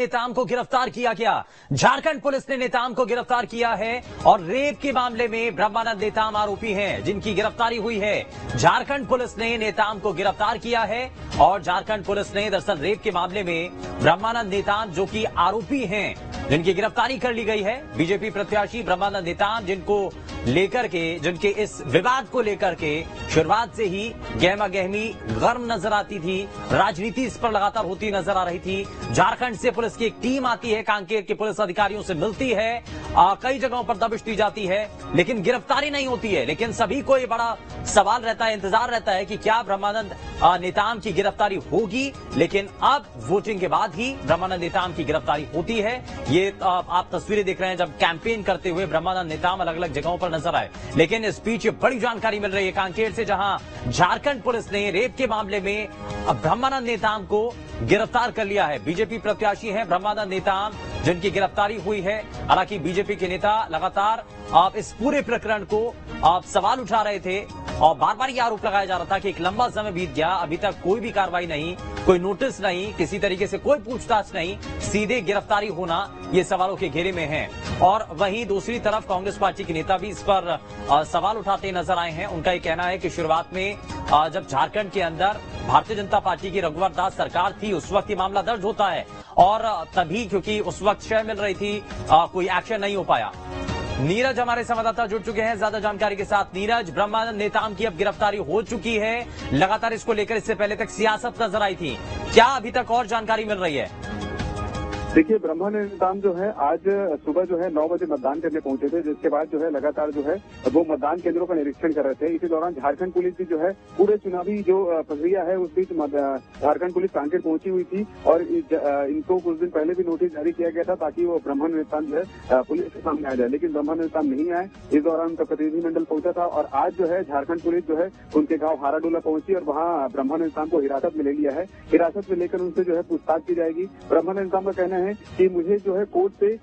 नेताम को गिरफ्तार किया गया। झारखंड पुलिस ने नेताम को गिरफ्तार किया है और रेप के मामले में ब्रह्मानंद नेताम आरोपी हैं जिनकी गिरफ्तारी हुई है। झारखंड पुलिस ने नेताम को गिरफ्तार किया है और झारखंड पुलिस ने दरअसल रेप के मामले में ब्रह्मानंद नेताम जो कि आरोपी हैं जिनकी गिरफ्तारी कर ली गई है। बीजेपी प्रत्याशी ब्रह्मानंद नेताम जिनके इस विवाद को लेकर के शुरुआत से ही गहमा गहमी गर्म नजर आती थी, राजनीति इस पर लगातार होती नजर आ रही थी। झारखंड से पुलिस की एक टीम आती है, कांकेर के पुलिस अधिकारियों से मिलती है, कई जगहों पर दबिश दी जाती है लेकिन गिरफ्तारी नहीं होती है। लेकिन सभी को ये बड़ा सवाल रहता है, इंतजार रहता है कि क्या ब्रह्मानंद नेताम की गिरफ्तारी होगी। लेकिन अब वोटिंग के बाद ही ब्रह्मानंद नेताम की गिरफ्तारी होती है। ये आप तस्वीरें देख रहे हैं जब कैंपेन करते हुए ब्रह्मानंद नेताम अलग अलग जगहों पर नजर आए। लेकिन इस बीच बड़ी जानकारी मिल रही है कांकेर से, जहां झारखंड पुलिस ने रेप के मामले में ब्रह्मानंद नेताम को गिरफ्तार कर लिया है। बीजेपी प्रत्याशी हैं ब्रह्मानंद नेताम जिनकी गिरफ्तारी हुई है। हालांकि बीजेपी के नेता लगातार इस पूरे प्रकरण को सवाल उठा रहे थे और बार बार यह आरोप लगाया जा रहा था कि एक लंबा समय बीत गया, अभी तक कोई भी कार्रवाई नहीं, कोई नोटिस नहीं, किसी तरीके से कोई पूछताछ नहीं, सीधे गिरफ्तारी होना ये सवालों के घेरे में है। और वहीं दूसरी तरफ कांग्रेस पार्टी के नेता भी इस पर सवाल उठाते नजर आए हैं। उनका ये कहना है कि शुरुआत में जब झारखंड के अंदर भारतीय जनता पार्टी की रघुवर दास सरकार थी उस वक्त ये मामला दर्ज होता है और तभी क्योंकि उस वक्त शय मिल रही थी कोई एक्शन नहीं हो पाया। नीरज हमारे संवाददाता जुड़ चुके हैं ज्यादा जानकारी के साथ। नीरज, ब्रह्मानंद नेताम की अब गिरफ्तारी हो चुकी है, लगातार इसको लेकर इससे पहले तक सियासत नजर आई थी, क्या अभी तक और जानकारी मिल रही है? देखिए, ब्रह्मानंद नेताम जो है आज सुबह जो है 9 बजे मतदान करने पहुंचे थे, जिसके बाद जो है लगातार जो है वो मतदान केंद्रों का निरीक्षण कर रहे थे। इसी दौरान झारखंड पुलिस भी जो है पूरे चुनावी जो प्रक्रिया है उस बीच झारखंड पुलिस कांकेर पहुंची हुई थी और इनको कुछ दिन पहले भी नोटिस जारी किया गया था ताकि वो ब्रह्मानंद नेताम जो है पुलिस के सामने आ जाए, लेकिन ब्रह्मानंद नेताम नहीं आए। इस दौरान उनका प्रतिनिधिमंडल पहुंचा था और आज जो है झारखंड पुलिस जो है उनके गाँव हाराडोला पहुंची और वहाँ ब्रह्मानंद नेताम को हिरासत में ले लिया है। हिरासत में लेकर उनसे जो है पूछताछ की जाएगी। ब्रह्मानंद नेताम का कहना है कि मुझे जो है कोर्ट से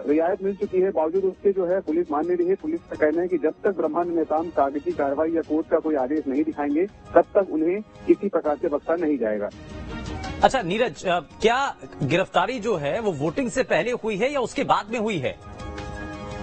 रियायत मिल चुकी है, बावजूद उसके जो है पुलिस मान नहीं रही है। पुलिस का कहना है कि जब तक ब्रह्मानंद नेताम कागजी कार्रवाई या कोर्ट का कोई आदेश नहीं दिखाएंगे तब तक उन्हें किसी प्रकार से बख्शा नहीं जाएगा। अच्छा नीरज, क्या गिरफ्तारी जो है वो वोटिंग से पहले हुई है या उसके बाद में हुई है?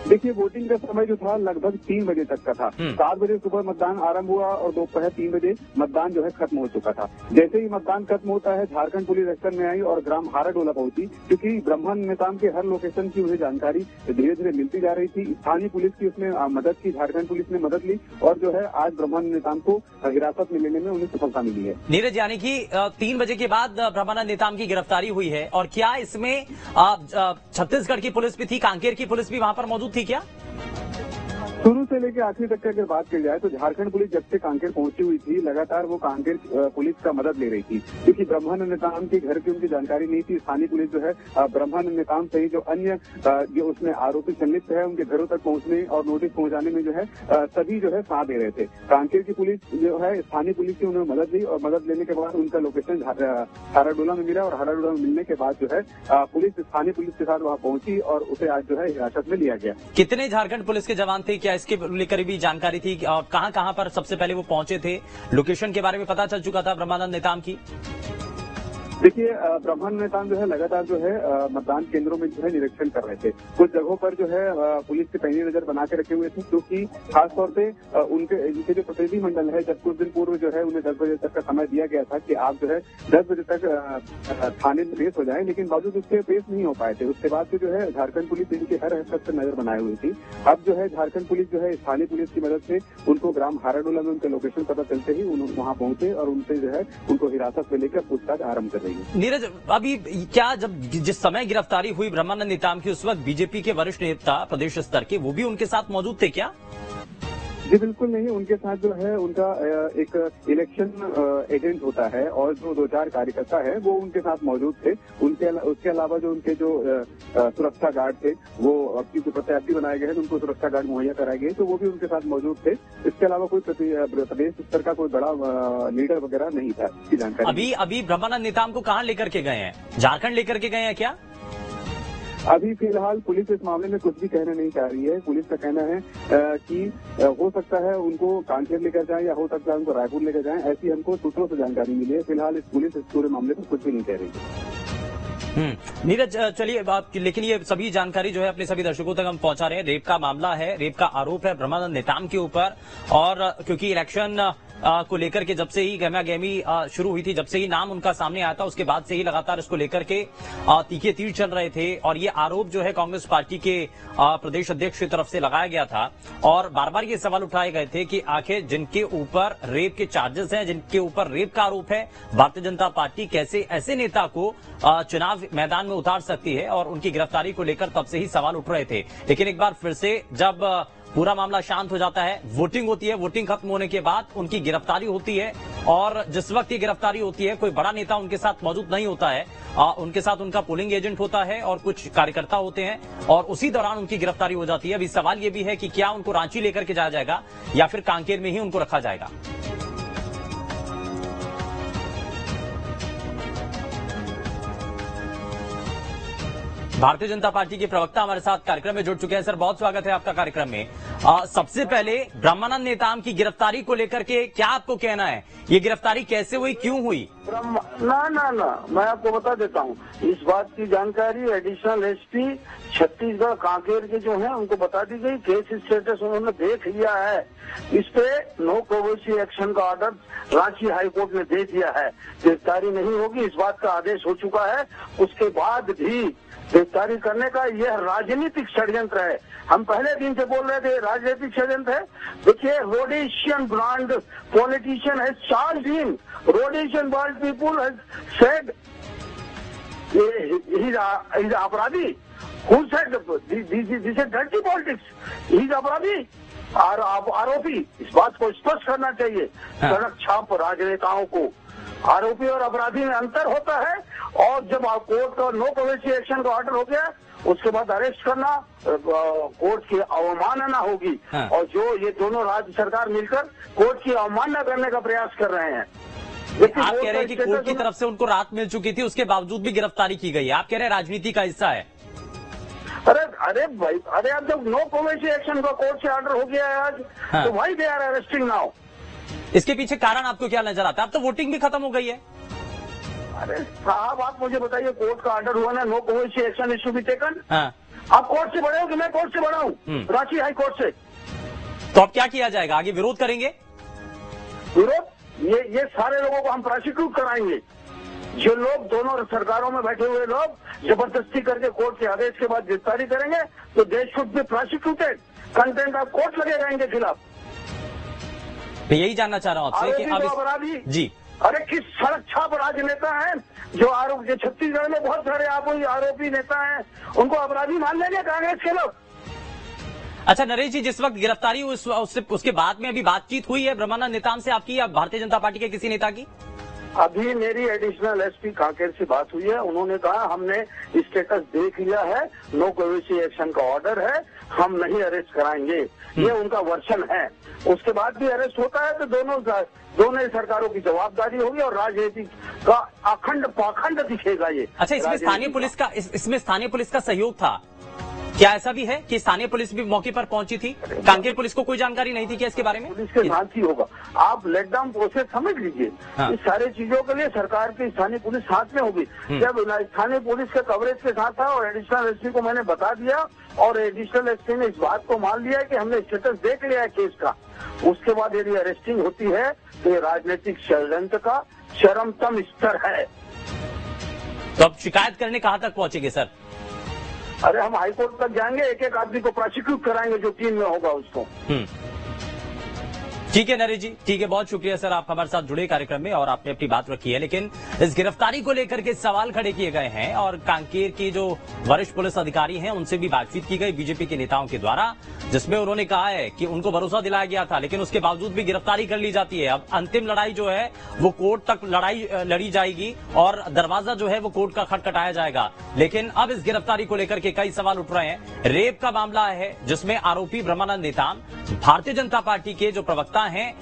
देखिए, वोटिंग का समय जो था लगभग 3 बजे तक का था। 7 बजे सुबह मतदान आरंभ हुआ और दोपहर 3 बजे मतदान जो है खत्म हो चुका था। जैसे ही मतदान खत्म होता है झारखंड पुलिस एक्शन में आई और ग्राम हाराडोला पहुंची, क्योंकि ब्रह्मानंद नेताम के हर लोकेशन की उन्हें जानकारी धीरे धीरे मिलती जा रही थी। स्थानीय पुलिस की उसने मदद की, झारखंड पुलिस ने मदद ली और जो है आज ब्रह्मानंद नेताम को हिरासत में लेने में उन्हें सफलता मिली है। नीरज, यानी कि 3 बजे के बाद ब्रह्मानंद नेताम की गिरफ्तारी हुई है और क्या इसमें छत्तीसगढ़ की पुलिस भी थी, कांकेर की पुलिस भी वहां पर मौजूद थी क्या? शुरू से लेकर आखिरी तक की अगर बात की जाए तो झारखंड पुलिस जब से कांकेर पहुंची हुई थी लगातार वो कांकेर पुलिस का मदद ले रही थी, क्योंकि ब्रह्मानंद नेताम के घर की उनकी जानकारी नहीं थी। स्थानीय पुलिस जो है ब्रह्मानंद नेताम सही जो अन्य जो उसमें आरोपी संलिप्त है उनके घरों तक पहुंचने और नोटिस पहुंचाने में जो है सभी जो है साथ दे रहे थे। कांकेर की पुलिस जो है स्थानीय पुलिस की उन्होंने मदद ली और मदद लेने के बाद उनका लोकेशन हाराडोला में मिला और हाराडोला में मिलने के बाद जो है पुलिस स्थानीय पुलिस के साथ वहाँ पहुंची और उसे आज जो है हिरासत में लिया गया। कितने झारखंड पुलिस के जवान थे, क्या इसके लेकर भी जानकारी थी? कहां कहां पर सबसे पहले वो पहुंचे थे? लोकेशन के बारे में पता चल चुका था ब्रह्मानंद नेताम की? देखिए, ब्रह्मानंद नेताम जो है लगातार जो है मतदान केंद्रों में जो है निरीक्षण कर रहे थे। कुछ जगहों पर जो है पुलिस के पैनी नजर बना के रखे हुए थे, क्योंकि खासतौर पे उनके जो प्रतिनिधिमंडल है जब कुछ दिन पूर्व जो है उन्हें 10 बजे तक का समय दिया गया था कि आप जो है 10 बजे तक थाने में पेश हो जाएं, लेकिन बावजूद उसके पेश नहीं हो पाए थे। उसके बाद से जो है झारखंड पुलिस इनके हर हरकत पर नजर बनाए हुई थी। अब जो है झारखंड पुलिस जो है स्थानीय पुलिस की मदद से उनको ग्राम हाराडोला में उनके लोकेशन पता चलते ही वहाँ पहुंचे और उनसे जो है उनको हिरासत में लेकर पूछताछ आरम्भ कर रही है। नीरज, अभी क्या जब जिस समय गिरफ्तारी हुई ब्रह्मानंद नेताम की उस वक्त बीजेपी के वरिष्ठ नेता प्रदेश स्तर के वो भी उनके साथ मौजूद थे क्या? जी बिल्कुल नहीं, उनके साथ जो है उनका एक इलेक्शन एजेंट होता है और जो 2-4 कार्यकर्ता है वो उनके साथ मौजूद थे। उसके अलावा जो उनके जो सुरक्षा गार्ड थे वो अब क्योंकि प्रत्याशी बनाए गए हैं तो उनको सुरक्षा गार्ड मुहैया कराए गए तो वो भी उनके साथ मौजूद थे। इसके अलावा कोई प्रदेश स्तर का कोई बड़ा लीडर वगैरह नहीं था, इसकी जानकारी। अभी ब्रह्मानंद नेताम को कहाँ लेकर के गए हैं? झारखंड लेकर के गए हैं क्या? अभी फिलहाल पुलिस इस मामले में कुछ भी कहना नहीं चाह रही है। पुलिस का कहना है कि हो सकता है उनको कांकेर लेकर जाएं या हो सकता है उनको रायपुर लेकर जाएं, ऐसी हमको सूत्रों से जानकारी मिली है। फिलहाल पुलिस इस पूरे मामले पर कुछ भी नहीं कह रही है। नीरज, चलिए लेकिन ये सभी जानकारी जो है अपने सभी दर्शकों तक हम पहुंचा रहे हैं। रेप का मामला है, रेप का आरोप है ब्रह्मानंद नेताम के ऊपर, और क्योंकि इलेक्शन को लेकर के जब से ही गहमा गहमी शुरू हुई थी, जब से ही नाम उनका सामने आया था, उसके बाद से ही लगातार इसको लेकर के तीखे तीर चल रहे थे। और ये आरोप जो है कांग्रेस पार्टी के प्रदेश अध्यक्ष की तरफ से लगाया गया था, और बार बार ये सवाल उठाए गए थे कि आखिर जिनके ऊपर रेप के चार्जेस हैं, जिनके ऊपर रेप का आरोप है, भारतीय जनता पार्टी कैसे ऐसे नेता को चुनाव मैदान में उतार सकती है, और उनकी गिरफ्तारी को लेकर तब से ही सवाल उठ रहे थे। लेकिन एक बार फिर से जब पूरा मामला शांत हो जाता है, वोटिंग होती है, वोटिंग खत्म होने के बाद उनकी गिरफ्तारी होती है, और जिस वक्त ये गिरफ्तारी होती है कोई बड़ा नेता उनके साथ मौजूद नहीं होता है, उनके साथ उनका पोलिंग एजेंट होता है और कुछ कार्यकर्ता होते हैं, और उसी दौरान उनकी गिरफ्तारी हो जाती है। अभी सवाल ये भी है कि क्या उनको रांची लेकर के जाया जाएगा या फिर कांकेर में ही उनको रखा जाएगा। भारतीय जनता पार्टी के प्रवक्ता हमारे साथ कार्यक्रम में जुड़ चुके हैं। सर, बहुत स्वागत है आपका कार्यक्रम में। सबसे पहले ब्रह्मानंद नेताम की गिरफ्तारी को लेकर के क्या आपको कहना है? ये गिरफ्तारी कैसे हुई, क्यों हुई? ना मैं आपको बता देता हूँ। इस बात की जानकारी एडिशनल एसपी छत्तीसगढ़ कांकेर के जो हैं उनको बता दी गई। केस स्टेटस उन्होंने देख लिया है। इस पे नो कवर्सी एक्शन का ऑर्डर रांची हाईकोर्ट ने दे दिया है। गिरफ्तारी नहीं होगी, इस बात का आदेश हो चुका है। उसके बाद भी गिरफ्तारी करने का यह राजनीतिक षड्यंत्र है। हम पहले दिन से बोल रहे थे राजनीतिक षड्यंत्र है। देखिए, Rhodesian brand politician has charged him, Rhodesian brand people has said he is अपराधी। Who said this is dirty politics? He is अपराधी और आरोपी। इस बात को स्पष्ट करना चाहिए सड़क छाप राजनेताओं को। आरोपी और अपराधी में अंतर होता है, और जब कोर्ट का नो कवर्सी एक्शन का ऑर्डर हो गया उसके बाद अरेस्ट करना कोर्ट की अवमानना होगी। और जो ये दोनों राज्य सरकार मिलकर कोर्ट की अवमानना करने का प्रयास कर रहे हैं। आप कह रहे हैं कि कोर्ट की तरफ से उनको राहत मिल चुकी थी, उसके बावजूद भी गिरफ्तारी की गई है। आप कह रहे हैं राजनीति का हिस्सा है। अरे भाई, अब जब नो कवर्सी एक्शन का कोर्ट से ऑर्डर हो गया है आज, तो भाई दे आर अरेस्टिंग नाउ। इसके पीछे कारण आपको क्या नजर आता है? अब तो वोटिंग भी खत्म हो गई है। अरे साहब, आप मुझे बताइए, कोर्ट का ऑर्डर हुआ ना, no coercive action is to be taken. आप कोर्ट से बड़े हो कि मैं कोर्ट से बड़ा हूँ? रांची हाई कोर्ट से। तो अब क्या किया जाएगा? आगे विरोध करेंगे? विरोध ये सारे लोगों को हम प्रोसिक्यूट कराएंगे। जो लोग दोनों सरकारों में बैठे हुए लोग जबरदस्ती करके कोर्ट के आदेश के बाद गिरफ्तारी करेंगे तो they should be prosecuted. Content of court लगेगा इनके खिलाफ। मैं यही जानना चाह रहा हूँ आपसे कि अब अपराधी जी, अरे किस सड़क छाप राजनेता हैं जो आरोप, जो छत्तीसगढ़ में बहुत सारे आरोपी नेता हैं, उनको अपराधी मान लेंगे कांग्रेस के लोग? अच्छा नरेश जी, जिस वक्त गिरफ्तारी हुई उसके बाद में अभी बातचीत हुई है ब्रह्मानंद नेताम से आपकी या भारतीय जनता पार्टी के किसी नेता की? अभी मेरी एडिशनल एसपी कांकेर से बात हुई है। उन्होंने कहा हमने स्टेटस देख लिया है, नो कवर्सी एक्शन का ऑर्डर है, हम नहीं अरेस्ट कराएंगे। ये उनका वर्षन है। उसके बाद भी अरेस्ट होता है तो दोनों सरकारों की जवाबदारी होगी और राजनीति का अखंड पाखंड दिखेगा ये। अच्छा, इसमें स्थानीय पुलिस का सहयोग था क्या? ऐसा भी है कि स्थानीय पुलिस भी मौके पर पहुंची थी? कांकेर पुलिस को कोई जानकारी नहीं थी क्या इसके बारे में? पुलिस के साथ ही होगा। आप लेटडाउन प्रोसेस समझ लीजिए। इस सारे चीजों के लिए सरकार की स्थानीय पुलिस साथ में होगी। जब स्थानीय पुलिस के कवरेज के साथ था और एडिशनल एसपी को मैंने बता दिया और एडिशनल एसपी ने इस बात को मान लिया कि हमने स्टेटस देख लिया है केस का, उसके बाद यदि अरेस्टिंग होती है तो ये राजनीतिक षड्यंत्र का चरमतम स्तर है। तो अब शिकायत करने कहाँ तक पहुंचेंगे सर? अरे हम हाईकोर्ट तक जाएंगे, एक एक आदमी को प्रोसिक्यूट कराएंगे जो टीम में होगा उसको। ठीक है नरेश जी, ठीक है, बहुत शुक्रिया सर, आप हमारे साथ जुड़े कार्यक्रम में और आपने अपनी बात रखी है। लेकिन इस गिरफ्तारी को लेकर के सवाल खड़े किए गए हैं और कांकेर की जो वरिष्ठ पुलिस अधिकारी हैं उनसे भी बातचीत की गई बीजेपी के नेताओं के द्वारा, जिसमें उन्होंने कहा है कि उनको भरोसा दिलाया गया था लेकिन उसके बावजूद भी गिरफ्तारी कर ली जाती है। अब अंतिम लड़ाई जो है वो कोर्ट तक लड़ी जाएगी और दरवाजा जो है वो कोर्ट का खटखटाया जाएगा। लेकिन अब इस गिरफ्तारी को लेकर के कई सवाल उठ रहे हैं। रेप का मामला है जिसमें आरोपी ब्रह्मानंद नेताम भारतीय जनता पार्टी के जो प्रवक्ता हैं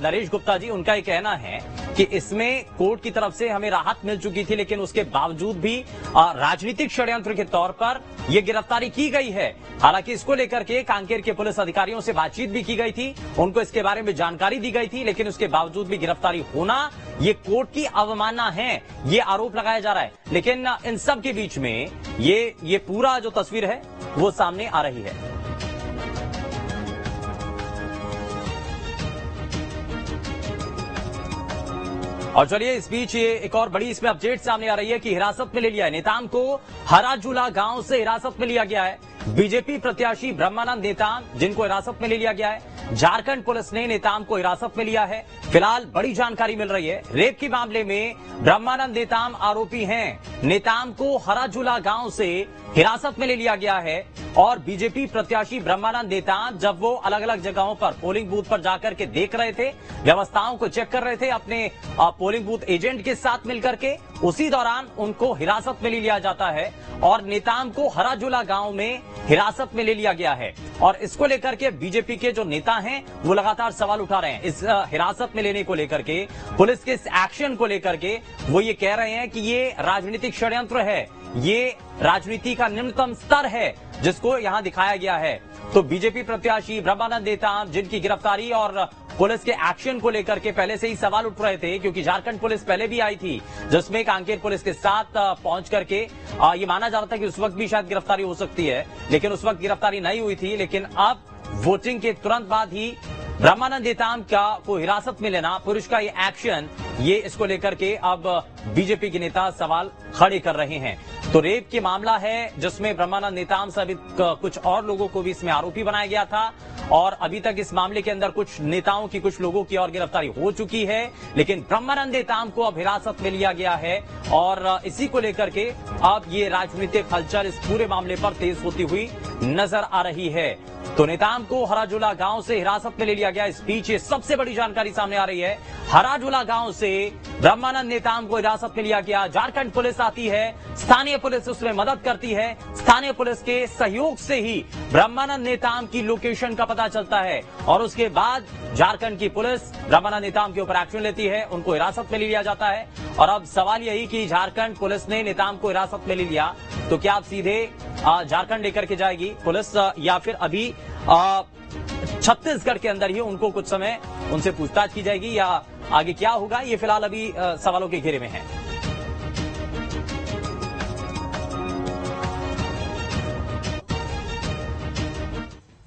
नरेश गुप्ता जी, उनका ये कहना है कि इसमें कोर्ट की तरफ से हमें राहत मिल चुकी थी, लेकिन उसके बावजूद भी राजनीतिक षड्यंत्र के तौर पर यह गिरफ्तारी की गई है। हालांकि इसको लेकर के कांकेर के पुलिस अधिकारियों से बातचीत भी की गई थी, उनको इसके बारे में जानकारी दी गई थी, लेकिन उसके बावजूद भी गिरफ्तारी होना ये कोर्ट की अवमानना है, ये आरोप लगाया जा रहा है। लेकिन इन सब के बीच में ये पूरा जो तस्वीर है वो सामने आ रही है। और चलिए इस बीच ये एक और बड़ी इसमें अपडेट सामने आ रही है कि हिरासत में ले लिया है नेताम को। हराजूला गांव से हिरासत में लिया गया है बीजेपी प्रत्याशी ब्रह्मानंद नेताम, जिनको हिरासत में ले लिया गया है। झारखंड पुलिस ने नेताम को हिरासत में लिया है। फिलहाल बड़ी जानकारी मिल रही है, रेप के मामले में ब्रह्मानंद नेताम आरोपी हैं। नेताम को हराजूला गांव से हिरासत में ले लिया गया है और बीजेपी प्रत्याशी ब्रह्मानंद नेताम जब वो अलग अलग जगहों पर पोलिंग बूथ पर जाकर के देख रहे थे, व्यवस्थाओं को चेक कर रहे थे अपने पोलिंग बूथ एजेंट के साथ मिलकर के, उसी दौरान उनको हिरासत में ले लिया जाता है और नेताम को हराजूला गांव में हिरासत में ले लिया गया है। और इसको लेकर के बीजेपी के जो नेता हैं वो लगातार सवाल उठा रहे हैं। इस हिरासत में लेने को लेकर के, पुलिस के इस एक्शन को लेकर के वो ये कह रहे हैं कि ये राजनीतिक षड्यंत्र है, ये राजनीति का निम्नतम स्तर है जिसको यहां दिखाया गया है। तो बीजेपी प्रत्याशी ब्रह्मानंद नेताम, जिनकी गिरफ्तारी और पुलिस के एक्शन को लेकर के पहले से ही सवाल उठ रहे थे, क्योंकि झारखंड पुलिस पहले भी आई थी जिसमें कांकेर पुलिस के साथ पहुंच करके ये माना जा रहा था कि उस वक्त भी शायद गिरफ्तारी हो सकती है, लेकिन उस वक्त गिरफ्तारी नहीं हुई थी। लेकिन अब वोटिंग के तुरंत बाद ही ब्रह्मानंद नेताम को हिरासत में लेना, पुलिस का ये एक्शन, ये इसको लेकर के अब बीजेपी के नेता सवाल खड़े कर रहे हैं। तो रेप के मामला है जिसमें ब्रह्मानंद नेताम सहित कुछ और लोगों को भी इसमें आरोपी बनाया गया था और अभी तक इस मामले के अंदर कुछ नेताओं की, कुछ लोगों की और गिरफ्तारी हो चुकी है, लेकिन ब्रह्मानंद नेताम को अब हिरासत में लिया गया है और इसी को लेकर के अब ये राजनीतिक हलचल इस पूरे मामले पर तेज होती हुई नजर आ रही है। तो नेताम को हराजूला गांव से हिरासत में ले लिया गया। इस बीच ये सबसे बड़ी जानकारी सामने आ रही है, हराजूला गांव से ब्रह्मानंद नेताम को हिरासत में लिया गया। झारखंड पुलिस आती है, स्थानीय पुलिस उसमें मदद करती है, स्थानीय पुलिस के सहयोग से ही ब्रह्मानंद नेताम की लोकेशन का पता चलता है और उसके बाद झारखंड की पुलिस ब्रह्मानंद नेताम के ऊपर एक्शन लेती है, उनको हिरासत में ले लिया जाता है। और अब सवाल यही कि झारखंड पुलिस ने नेताम को हिरासत में ले लिया तो क्या आप सीधे झारखंड लेकर के जाएगी पुलिस या फिर अभी छत्तीसगढ़ के अंदर ही उनको कुछ समय उनसे पूछताछ की जाएगी या आगे क्या होगा, ये फिलहाल अभी सवालों के घेरे में है।